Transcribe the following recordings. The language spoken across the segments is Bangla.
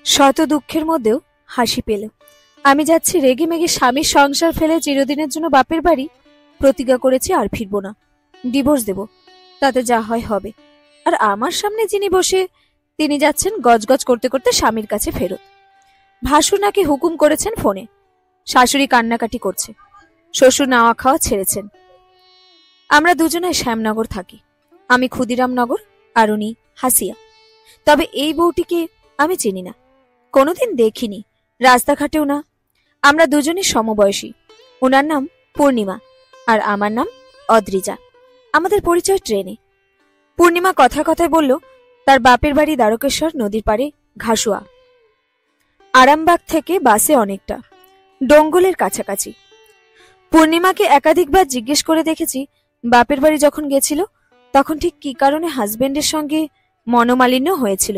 শত দুঃখের মধ্যেও হাসি পেল। আমি যাচ্ছি রেগে মেগে স্বামীর সংসার ফেলে চিরদিনের জন্য বাপের বাড়ি। প্রতিজ্ঞা করেছি আর ফিরব না, ডিভোর্স দেব, তাতে যা হয় হবে। আর আমার সামনে যিনি বসে, তিনি যাচ্ছেন গজগজ করতে করতে স্বামীর কাছে ফেরত। ভাসুর নাকি হুকুম করেছেন ফোনে, শাশুড়ি কান্নাকাটি করছে, শ্বশুর নাওয়া খাওয়া ছেড়েছেন। আমরা দুজনে শ্যামনগর থাকি, আমি ক্ষুদিরামনগর আর উনি হাসিয়া। তবে এই বউটিকে আমি চিনি না, কোনোদিন দেখিনি, রাস্তাঘাটেও না। আমরা দুজনই সমবয়সী। ওনার নাম পূর্ণিমা আর আমার নাম অদ্রিজা। আমাদের পরিচয় ট্রেনে। পূর্ণিমা কথায় কথায় বলল তার বাপের বাড়ি দ্বারকেশ্বর নদীর পাড়ে ঘাসুয়া, আরামবাগ থেকে বাসে অনেকটা, ডঙ্গলের কাছাকাছি। পূর্ণিমাকে একাধিকবার জিজ্ঞেস করে দেখেছি বাপের বাড়ি যখন গেছিল তখন ঠিক কি কারণে হাজবেন্ডের সঙ্গে মনোমালিন্য হয়েছিল,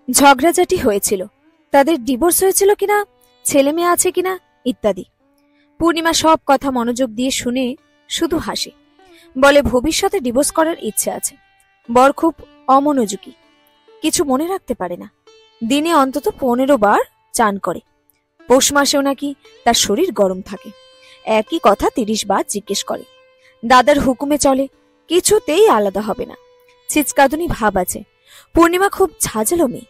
ঝগড়াঝাটি হয়েছিল, তাদের ডিভোর্স হয়েছিল কিনা, ছেলে মেয়ে আছে কিনা ইত্যাদি। পূর্ণিমা সব কথা মনোযোগ দিয়ে শুনে শুধু হাসে, বলে ভবিষ্যতে ডিভোর্স করার ইচ্ছে আছে। বর খুব অমনোযোগী, কিছু মনে রাখতে পারে না, দিনে অন্তত 15 বার চান করে। পৌষ মাসেও নাকি তার শরীর গরম থাকে, একই কথা 30 বার জিজ্ঞেস করে। দাদার হুকুমে চলে, কিছুতেই আলাদা হবে না। ছিচকাদুনি ভাব আছে। পূর্ণিমা খুব ঝাঁঝালো মেয়ে।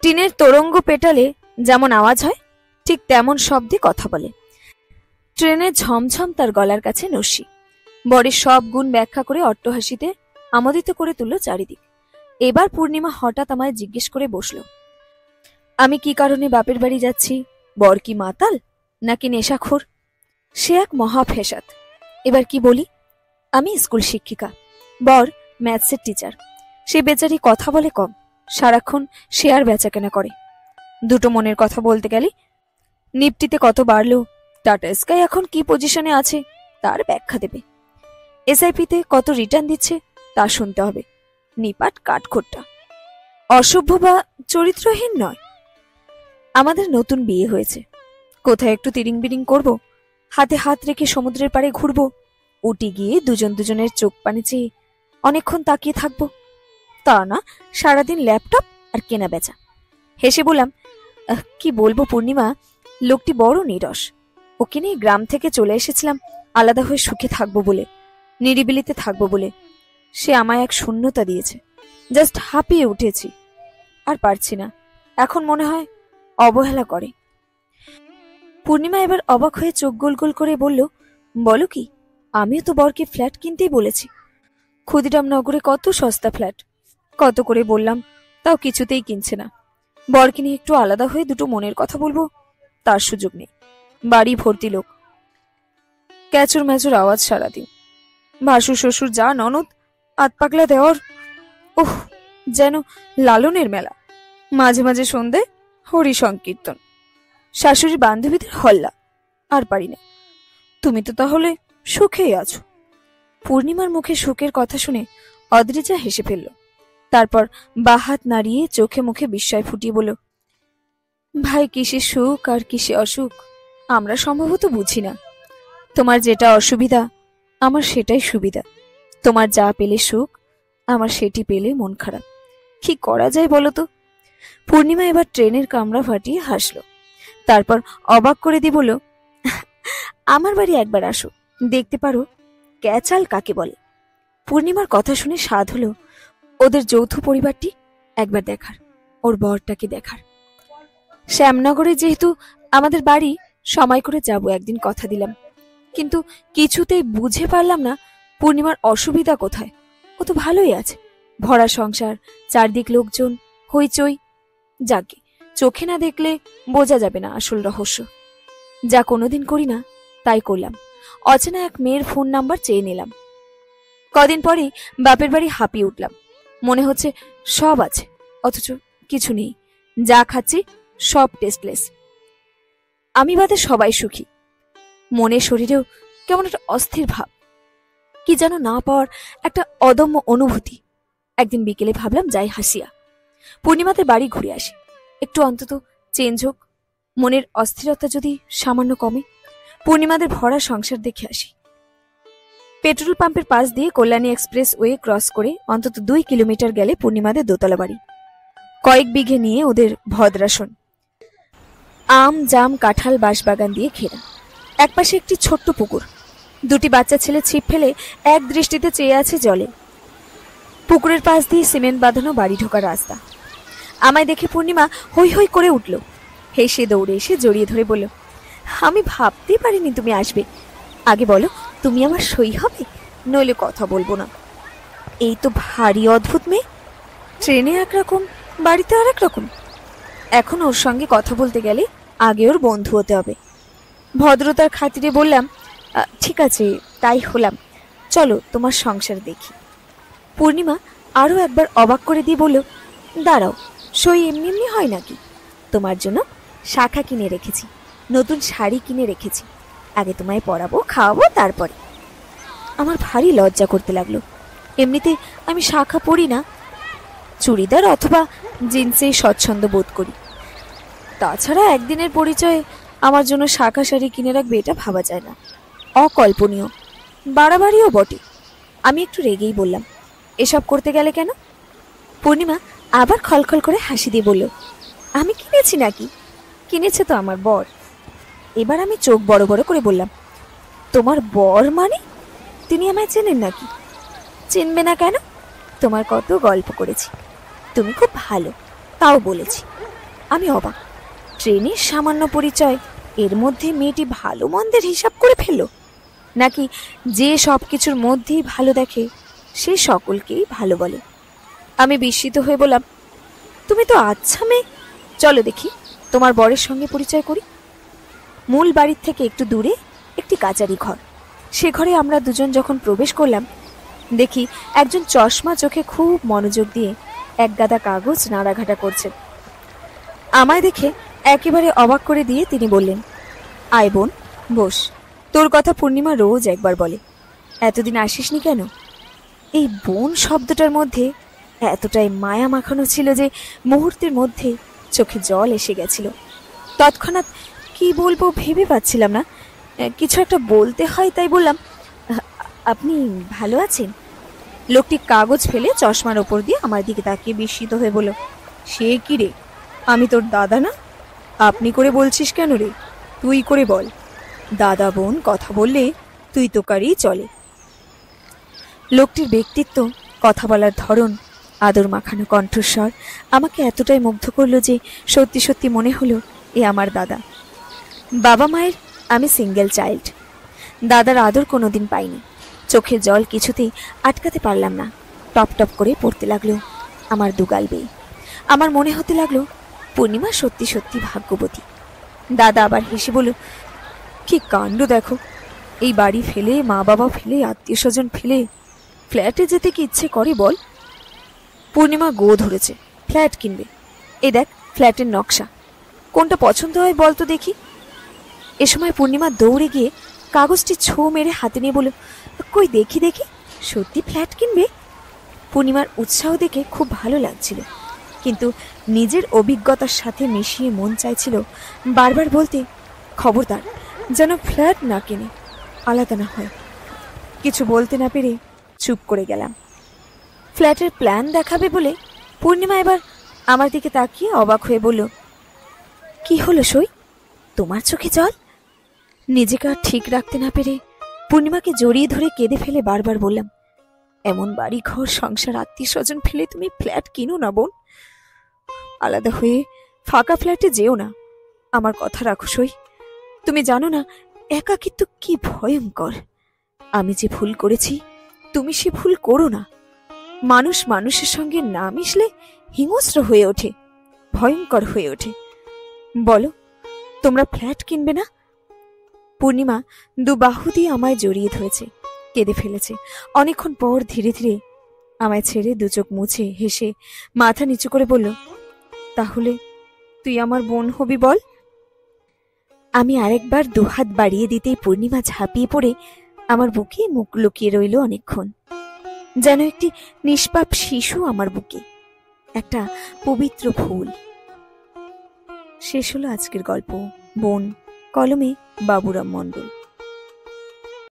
টিনের তোরঙ্গ পেটালে যেমন আওয়াজ হয় ঠিক তেমন শব্দে কথা বলে। ট্রেনের ঝমঝম তার গলার কাছে নস্যি। বরের সব গুণ ব্যাখ্যা করে অট্টহাসিতে আমোদিত করে তুলল চারিদিক। এবার পূর্ণিমা হঠাৎ আমায় জিজ্ঞেস করে বসল, আমি কি কারণে বাপের বাড়ি যাচ্ছি? বর কি মাতাল নাকি নেশাখোর? সে এক মহা ফেসাদ। এবার কি বলি? আমি স্কুল শিক্ষিকা, বর ম্যাথসের টিচার। সে বেচারি কথা বলে কম, সারাক্ষণ শেয়ার বেচাকেনা করে। দুটো মনের কথা বলতে গেলে নিফটিতে কত বাড়লো, টাটা স্কাই এখন কি পজিশনে আছে তার ব্যাখ্যা দেবে, এসআইপিতে কত রিটার্ন দিচ্ছে তা শুনতে হবে। নিপাট কাঠখোট্টা, অসভ্য বা চরিত্রহীন নয়। আমাদের নতুন বিয়ে হয়েছে, কোথায় একটু তিরিং বিরিং করব, হাতে হাত রেখে সমুদ্রের পাড়ে ঘুরবো, উটি গিয়ে দুজন দুজনের চোখ পানে চেয়ে অনেকক্ষণ তাকিয়ে থাকবো, তা না সারাদিন ল্যাপটপ আর কেনা বেচা। হেসে বললাম, কি বলবো পূর্ণিমা, লোকটি বড় নিরস। ওকে নিয়ে গ্রাম থেকে চলে এসেছিলাম আলাদা হয়ে সুখে থাকবো বলে, নিরিবিলিতে থাকবো বলে। সে আমায় এক শূন্যতা দিয়েছে, জাস্ট হাঁপিয়ে উঠেছি, আর পারছি না। এখন মনে হয় অবহেলা করে। পূর্ণিমা এবার অবাক হয়ে চোখ গোল গোল করে বলল, বলো কি, আমিও তো বরকে ফ্ল্যাট কিনতেই বলেছি। ক্ষুদিরামনগরে কত সস্তা ফ্ল্যাট, কত করে বললাম, তাও কিছুতেই কিনছে না। বরকে নিয়ে একটু আলাদা হয়ে দুটো মনের কথা বলবো, তার সুযোগ নেই। বাড়ি ভর্তি লোক, ক্যাচুর ম্যাচুর আওয়াজ সারাদিন, ভাসুর শ্বশুর যা ননদ, আত পাগলা দেওয়ার, ওহ যেন লালনের মেলা। মাঝে মাঝে সন্ধে হরি সংকীর্তন, শাশুড়ির বান্ধবীদের হল্লা, আর পারি না। তুমি তো তাহলে সুখেই আছো। পূর্ণিমার মুখে সুখের কথা শুনে অদ্রিজা হেসে ফেলল, তারপর বাহাত নাড়িয়ে চোখে মুখে বিস্ময় ফুটিয়ে বলল, ভাই কিসে সুখ আর কিসে অসুখ আমরা সম্ভবত বুঝি না। তোমার যেটা অসুবিধা আমার সেটাই সুবিধা, তোমার যা পেলে সুখ আমার সেটি পেলে মন খারাপ। কি করা যায় বলো তো? পূর্ণিমা এবার ট্রেনের কামরা ফাটিয়ে হাসলো, তারপর অবাক করে দিয়ে বলল, আমার বাড়ি একবার আসো, দেখতে পারো ক্যাচাল কাকে বলে। পূর্ণিমার কথা শুনে স্বাদ হলো ওদের যৌথ পরিবারটি একবার দেখার, ওর বরটাকে দেখার। শ্যামনগরে যেহেতু আমাদের বাড়ি, সময় করে যাব একদিন, কথা দিলাম। কিন্তু কিছুতেই বুঝে পারলাম না পূর্ণিমার অসুবিধা কোথায়। ও তো ভালোই আছে, ভরা সংসার, চারদিক লোকজন, হইচই। যাকে চোখে না দেখলে বোঝা যাবে না আসল রহস্য। যা কোনোদিন করি না তাই করলাম, অচেনা এক মেয়ের ফোন নাম্বার চেয়ে নিলাম। কদিন পরেই বাপের বাড়ি হাঁপিয়ে উঠলাম, মনে হচ্ছে সব আছে অথচ কিছু নেই, যা খাচ্ছি সব টেস্টলেস। আমি বাদে সবাই সুখী, মনে শরীরেও কেমন একটা অস্থির ভাব, কি যেন না পাওয়ার একটা অদম্য অনুভূতি। একদিন বিকেলে ভাবলাম যাই হাসিয়া, পূর্ণিমাদের বাড়ি ঘুরে আসি, একটু অন্তত চেঞ্জ হোক, মনের অস্থিরতা যদি সামান্য কমে। পূর্ণিমাদের ভরা সংসার দেখে আসি। পেট্রোল পাম্পের পাশ দিয়ে কল্যাণী এক্সপ্রেস ওয়ে ক্রস করে অন্তত 2 কিলোমিটার গেলে পূর্ণিমাদের দোতলা বাড়ি। কয়েক বিঘে নিয়ে ওদের ভদ্রাসন। আম, জাম, কাঁঠাল, বাঁশবাগান দিয়ে ঘেরা। একপাশে একটি ছোট্ট পুকুর। দুটি বাচ্চা ছেলে ছিপ ফেলে এক দৃষ্টিতে চেয়ে আছে জলে। পুকুরের পাশ দিয়ে সিমেন্ট বাঁধানো বাড়ি ঢোকার রাস্তা। আমায় দেখে পূর্ণিমা হৈ হৈ করে উঠল। হেসে দৌড়ে এসে জড়িয়ে ধরে বলল, আমি ভাবতেই পারিনি তুমি আসবে। আগে বলো, তুমি আমার সই হবে, নইলে কথা বলবো না। এই তো ভারী অদ্ভুত মেয়ে, ট্রেনে একরকম, বাড়িতে আর একরকম। এখন ওর সঙ্গে কথা বলতে গেলে আগে ওর বন্ধু হতে হবে। ভদ্রতার খাতিরে বললাম, ঠিক আছে, তাই হলাম, চলো তোমার সংসার দেখি। পূর্ণিমা আরও একবার অবাক করে দিয়ে বলল, দাঁড়াও, সই এমনি এমনি হয় নাকি? তোমার জন্য শাখা কিনে রেখেছি, নতুন শাড়ি কিনে রেখেছি, আগে তোমায় পরাবো, খাওয়াবো, তারপরে। আমার ভারী লজ্জা করতে লাগলো। এমনিতে আমি শাখা পরি না, চুড়িদার অথবা জিন্সে স্বচ্ছন্দ বোধ করি। তাছাড়া একদিনের পরিচয়ে আমার জন্য শাখা শাড়ি কিনে রাখবে, এটা ভাবা যায় না, অকল্পনীয়, বাড়াবাড়িও বটে। আমি একটু রেগেই বললাম, এসব করতে গেলে কেন? পূর্ণিমা আবার খলখল করে হাসি দিয়ে বলল, আমি কিনেছি নাকি? কিনেছে তো আমার বর। এবার আমি চোখ বড় বড় করে বললাম, তোমার বর মানে? তিনি আমায় চেনেন নাকি? চিনবে না কেন? তোমার কত গল্প করেছি, তুমি খুব ভালো, তাও বলেছি। আমি অবাক, ট্রেনের সামান্য পরিচয়, এর মধ্যে মেয়েটি ভালো মন্দের হিসাব করে ফেললো নাকি? যে সব কিছুর মধ্যেই ভালো দেখে সে সকলকেই ভালো বলে। আমি বিস্মিত হয়ে বললাম, তুমি তো আচ্ছা মেয়ে, চলো দেখি তোমার বরের সঙ্গে পরিচয় করি। মূল বাড়ির থেকে একটু দূরে একটি কাচারি ঘর। সে ঘরে আমরা দুজন যখন প্রবেশ করলাম, দেখি একজন চশমা চোখে খুব মনোযোগ দিয়ে এক গাদা কাগজ নাড়াঘাটা করছেন। আমায় দেখে একেবারে অবাক করে দিয়ে তিনি বললেন, আয় বোন, বস। তোর কথা পূর্ণিমা রোজ একবার বলে, এতদিন আসিসনি কেন? এই বোন শব্দটার মধ্যে এতটাই মায়া মাখানো ছিল যে মুহূর্তের মধ্যে চোখে জল এসে গেছিল। তৎক্ষণাৎ কি বলবো ভেবে পাচ্ছিলাম না, কিছু একটা বলতে হয়, তাই বললাম, আপনি ভালো আছেন? লোকটি কাগজ ফেলে চশমার ওপর দিয়ে আমার দিকে তাকিয়ে বিস্মিত হয়ে বলল, সে কি রে, আমি তোর দাদা না? আপনি করে বলছিস কেন রে? তুই করে বল। দাদা বোন কথা বললে তুই তোকারই চলে। লোকটির ব্যক্তিত্ব, কথা বলার ধরন, আদর মাখানো কণ্ঠস্বর আমাকে এতটাই মুগ্ধ করলো যে সত্যি সত্যি মনে হলো এ আমার দাদা। বাবা মায়ের আমি সিঙ্গেল চাইল্ড। দাদার আদর কোনোদিন পাইনি। চোখের জল কিছুতেই আটকাতে পারলাম না, টপ টপ করে পড়তে লাগলো আমার দুগাল বেয়ে। আমার মনে হতে লাগলো পূর্ণিমা সত্যি সত্যি ভাগ্যবতী। দাদা আবার হেসে বলল, কি কাণ্ড দেখো, এই বাড়ি ফেলে, মা বাবা ফেলে, আত্মীয় স্বজন ফেলে ফ্ল্যাটে যেতে কি ইচ্ছে করে বল? পূর্ণিমা গো ধরেছে, ফ্ল্যাট কিনবে। এই দেখ ফ্ল্যাটের নকশা, কোনটা পছন্দ হয় বল তো দেখি। এ সময় পূর্ণিমা দৌড়ে গিয়ে কাগজটি ছো মেরে হাতে নিয়ে বলল, কই দেখি দেখি, সত্যি ফ্ল্যাট কিনবে? পূর্ণিমার উৎসাহ দেখে খুব ভালো লাগছিল, কিন্তু নিজের অভিজ্ঞতার সাথে মিশিয়ে মন চাইছিল বারবার বলতে, খবরদার যেন ফ্ল্যাট না কেনে, আলাদা না হয়। কিছু বলতে না পেরে চুপ করে গেলাম। ফ্ল্যাটের প্ল্যান দেখাবে বলে পূর্ণিমা এবার আমার দিকে তাকিয়ে অবাক হয়ে বলল, কি হলো সই, তোমার চোখে জল? নিজেকে আর ঠিক রাখতে না পেরে পূর্ণিমাকে জড়িয়ে ধরে কেঁদে ফেলে বারবার বললাম, এমন বাড়ি ঘর সংসার আত্মীয় স্বজন ফেলে তুমি ফ্ল্যাট কিনো না বোন, আলাদা হয়ে ফাঁকা ফ্ল্যাটে যেও না। আমার কথা রাখো সই, তুমি জানো না একাকিত্ব কি ভয়ঙ্কর। আমি যে ভুল করেছি তুমি সে ভুল করো না। মানুষ মানুষের সঙ্গে না মিশলে হিংস্র হয়ে ওঠে, ভয়ঙ্কর হয়ে ওঠে। বলো, তোমরা ফ্ল্যাট কিনবে না? পূর্ণিমা দু বাহু দিয়ে আমায় জড়িয়ে ধরেছে, কেঁদে ফেলেছে। অনেকক্ষণ পর ধীরে ধীরে আমায় ছেড়ে দু চোখ মুছে হেসে মাথা নিচু করে বলল, তাহলে তুই আমার বোন হবি বল? আমি আরেকবার দুহাত বাড়িয়ে দিতেই পূর্ণিমা ঝাঁপিয়ে পড়ে আমার বুকে মুখ লুকিয়ে রইল অনেকক্ষণ, যেন একটি নিষ্পাপ শিশু আমার বুকে, একটা পবিত্র ফুল। শেষ হলো আজকের গল্প। বোন, কলমে বাবুরাম মণ্ডল।